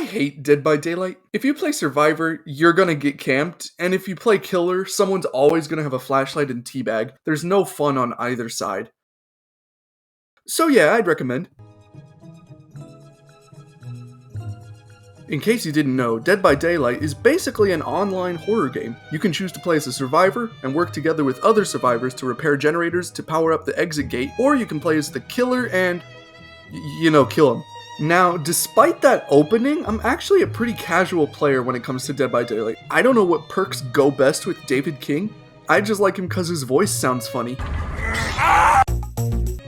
I hate Dead by Daylight. If you play Survivor, you're gonna get camped, and if you play Killer, someone's always gonna have a flashlight and teabag. There's no fun on either side. So yeah, I'd recommend. In case you didn't know, Dead by Daylight is basically an online horror game. You can choose to play as a survivor and work together with other survivors to repair generators to power up the exit gate, or you can play as the killer and, kill him. Now, despite that opening, I'm actually a pretty casual player when it comes to Dead by Daylight. I don't know what perks go best with David King. I just like him because his voice sounds funny.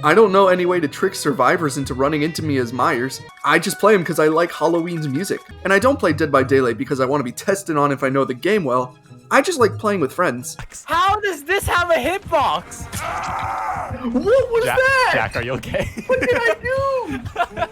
I don't know any way to trick survivors into running into me as Myers. I just play him because I like Halloween's music. And I don't play Dead by Daylight because I want to be tested on if I know the game well. I just like playing with friends. How does this have a hitbox? What was that? Jack, are you okay? What did I do?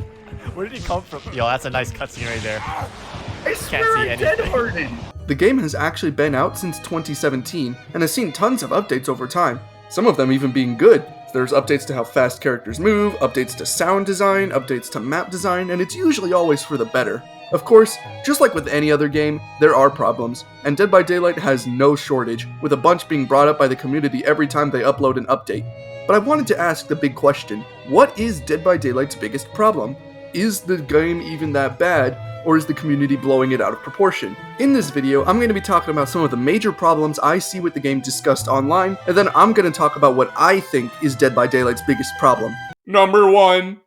Where did he come from? Yo, that's a nice cutscene right there. I swear I dead-hearted. The game has actually been out since 2017 and has seen tons of updates over time. Some of them even being good. There's updates to how fast characters move, updates to sound design, updates to map design, and it's usually always for the better. Of course, just like with any other game, there are problems, and Dead by Daylight has no shortage, with a bunch being brought up by the community every time they upload an update. But I wanted to ask the big question, what is Dead by Daylight's biggest problem? Is the game even that bad, or is the community blowing it out of proportion? In this video, I'm going to be talking about some of the major problems I see with the game discussed online, and then I'm going to talk about what I think is Dead by Daylight's biggest problem. Number 1.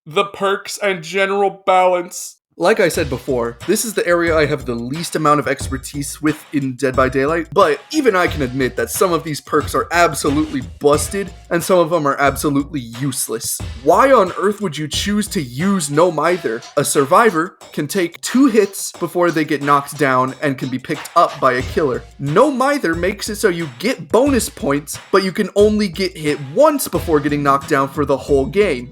The perks and general balance. Like I said before, this is the area I have the least amount of expertise with in Dead by Daylight, but even I can admit that some of these perks are absolutely busted, and some of them are absolutely useless. Why on earth would you choose to use No Mither? A survivor can take 2 hits before they get knocked down and can be picked up by a killer. No Mither makes it so you get bonus points, but you can only get hit once before getting knocked down for the whole game.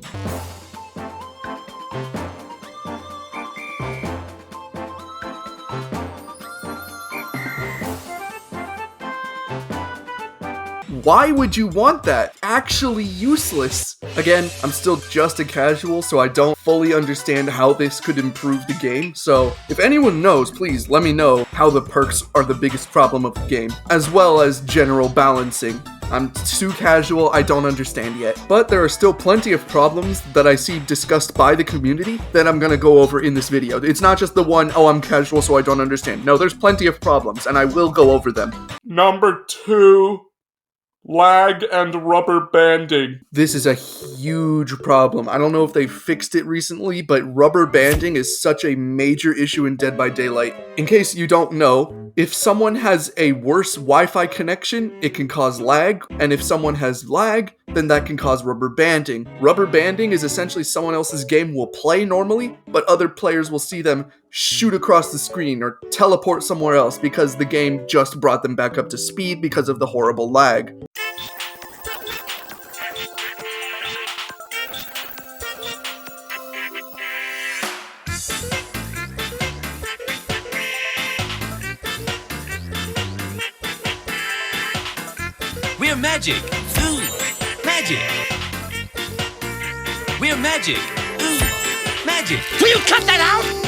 Why would you want that? Actually useless. Again, I'm still just a casual, so I don't fully understand how this could improve the game. So if anyone knows, please let me know how the perks are the biggest problem of the game, as well as general balancing. I'm too casual, I don't understand yet. But there are still plenty of problems that I see discussed by the community that I'm gonna go over in this video. It's not just the one, oh, I'm casual so I don't understand. No, there's plenty of problems, and I will go over them. Number 2. Lag and rubber banding. This is a huge problem. I don't know if they fixed it recently, but rubber banding is such a major issue in Dead by Daylight. In case you don't know, if someone has a worse Wi-Fi connection, it can cause lag, and if someone has lag, then that can cause rubber banding. Rubber banding is essentially someone else's game will play normally, but other players will see them shoot across the screen or teleport somewhere else because the game just brought them back up to speed because of the horrible lag. We're magic. Ooh, magic. We're magic. Ooh, magic. Will you cut that out?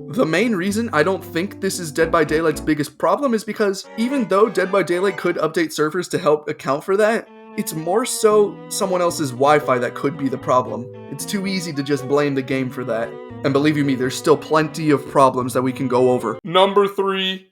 The main reason I don't think this is Dead by Daylight's biggest problem is because even though Dead by Daylight could update servers to help account for that, it's more so someone else's Wi-Fi that could be the problem. It's too easy to just blame the game for that. And believe you me, there's still plenty of problems that we can go over. Number 3.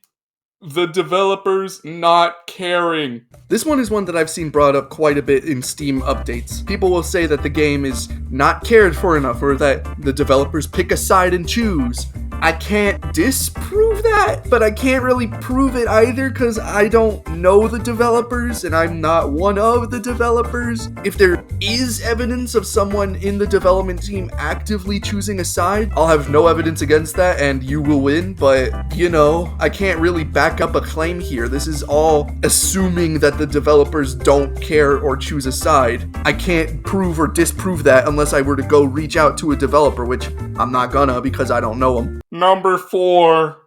The developers not caring. This one is one that I've seen brought up quite a bit in Steam updates. People will say that the game is not cared for enough, or that the developers pick a side and choose. I can't disprove that, but I can't really prove it either because I don't know the developers and I'm not one of the developers. If there is evidence of someone in the development team actively choosing a side, I'll have no evidence against that and you will win, but you know, I can't really back up a claim here. This is all assuming that the developers don't care or choose a side. I can't prove or disprove that unless I were to go reach out to a developer, which I'm not gonna because I don't know them. Number 4.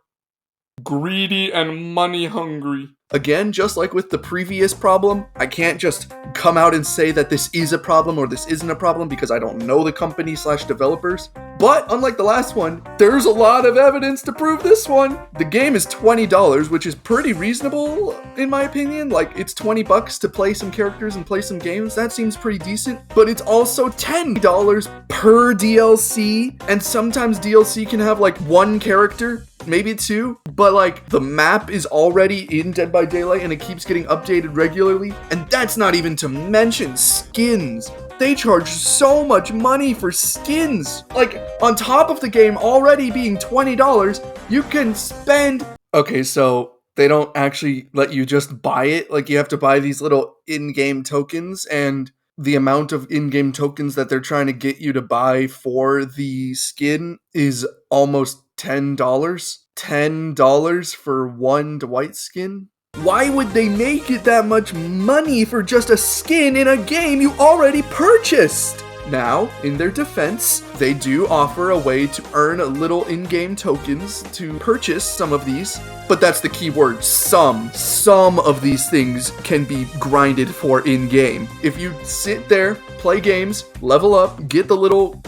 Greedy and money hungry. Again, just like with the previous problem, I can't just come out and say that this is a problem or this isn't a problem because I don't know the company/developers. But unlike the last one, there's a lot of evidence to prove this one. The game is $20, which is pretty reasonable in my opinion. Like, it's $20 to play some characters and play some games. That seems pretty decent. But it's also $10 per DLC, and sometimes DLC can have like one character, maybe 2, but like the map is already in Dead by Daylight and it keeps getting updated regularly, and that's not even to mention skins. They charge so much money for skins. Like, on top of the game already being $20, you can spend... Okay, so they don't actually let you just buy it. Like, you have to buy these little in-game tokens, and the amount of in-game tokens that they're trying to get you to buy for the skin is almost $10. $10 for one Dwight skin? Why would they make it that much money for just a skin in a game you already purchased? Now, in their defense, they do offer a way to earn little in-game tokens to purchase some of these, but that's the key word, some. Some of these things can be grinded for in-game. If you sit there, play games, level up, get the little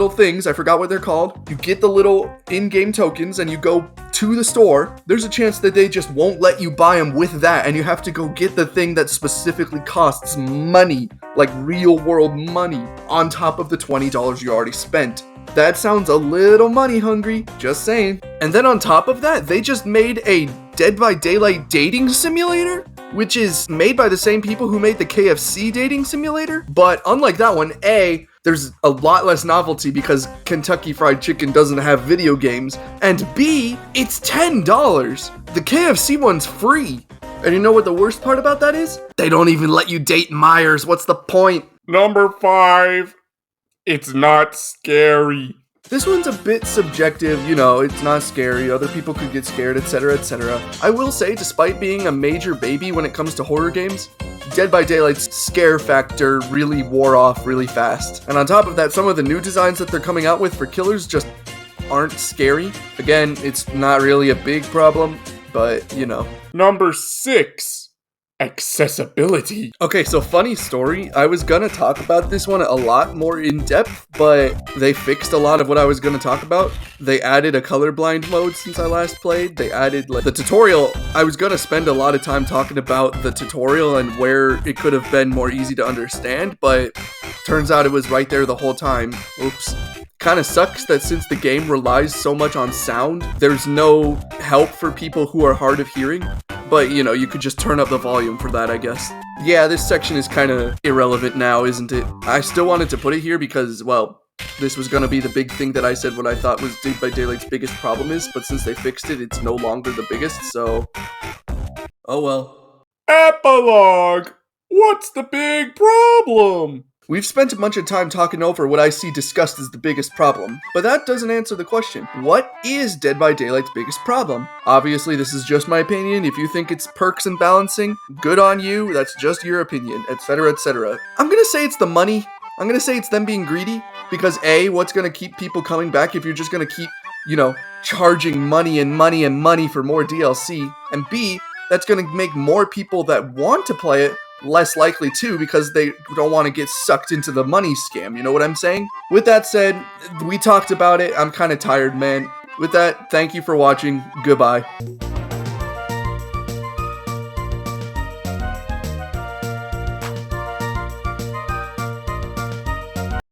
things, I forgot what they're called. You get the little in-game tokens and you go to the store, there's a chance that they just won't let you buy them with that, and you have to go get the thing that specifically costs money, like real world money, on top of the $20 you already spent. That sounds a little money hungry, just saying. And then on top of that, they just made a Dead by Daylight dating simulator, which is made by the same people who made the KFC dating simulator. But unlike that one, A, there's a lot less novelty because Kentucky Fried Chicken doesn't have video games, and B, it's $10. The KFC one's free. And you know what the worst part about that is? They don't even let you date Myers. What's the point? Number 5. It's not scary. This one's a bit subjective, you know, it's not scary, other people could get scared, etc, etc. I will say, despite being a major baby when it comes to horror games, Dead by Daylight's scare factor really wore off really fast. And on top of that, some of the new designs that they're coming out with for killers just aren't scary. Again, it's not really a big problem, but, you know. Number 6. Accessibility. Okay, so funny story. I was gonna talk about this one a lot more in depth, but they fixed a lot of what I was gonna talk about. They added a colorblind mode since I last played. They added like the tutorial. I was gonna spend a lot of time talking about the tutorial and where it could have been more easy to understand, but turns out it was right there the whole time. Oops. Kind of sucks that since the game relies so much on sound, there's no help for people who are hard of hearing. But, you know, you could just turn up the volume for that, I guess. Yeah, this section is kind of irrelevant now, isn't it? I still wanted to put it here because, well, this was going to be the big thing that I said what I thought was Dead by Daylight's biggest problem is, but since they fixed it, it's no longer the biggest, so... Oh well. Epilogue! What's the big problem? We've spent a bunch of time talking over what I see discussed as the biggest problem, but that doesn't answer the question. What is Dead by Daylight's biggest problem? Obviously, this is just my opinion. If you think it's perks and balancing, good on you, that's just your opinion, etc, etc. I'm gonna say it's the money. I'm gonna say it's them being greedy, because A, what's gonna keep people coming back if you're just gonna keep, you know, charging money and money and money for more DLC, and B, that's gonna make more people that want to play it less likely too, because they don't want to get sucked into the money scam, you know what I'm saying? With that said, we talked about it, I'm kind of tired, man. With that, thank you for watching, goodbye.